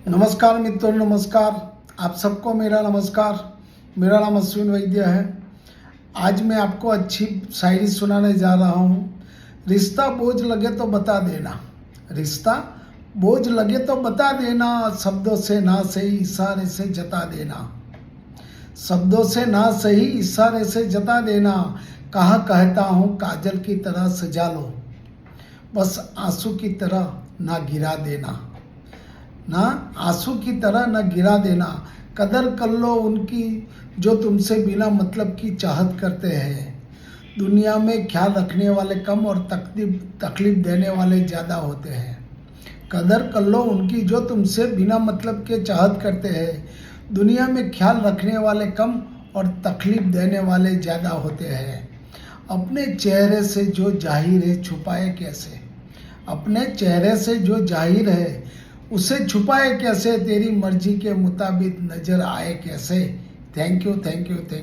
नमस्कार मित्रों, नमस्कार। आप सबको मेरा नमस्कार। मेरा नाम अश्विन वैद्य है। आज मैं आपको अच्छी शायरी सुनाने जा रहा हूँ। रिश्ता बोझ लगे तो बता देना, रिश्ता बोझ लगे तो बता देना, शब्दों से ना सही इशारे से जता देना, शब्दों से ना सही इशारे से जता देना। कहा कहता हूँ काजल की तरह सजा लो, बस आंसू की तरह ना गिरा देना, ना आंसू की तरह न गिरा देना। कदर कर लो उनकी जो तुमसे बिना मतलब की चाहत करते हैं। दुनिया में ख्याल रखने वाले कम और तकलीफ देने वाले ज़्यादा होते हैं। कदर कर लो उनकी जो तुमसे बिना मतलब के चाहत करते हैं। दुनिया में ख्याल रखने वाले कम और तकलीफ देने वाले ज़्यादा होते हैं। अपने चेहरे से जो जाहिर है छुपाए कैसे, अपने चेहरे से जो जाहिर है उसे छुपाए कैसे, तेरी मर्जी के मुताबिक नजर आए कैसे। Thank you, thank you, thank you.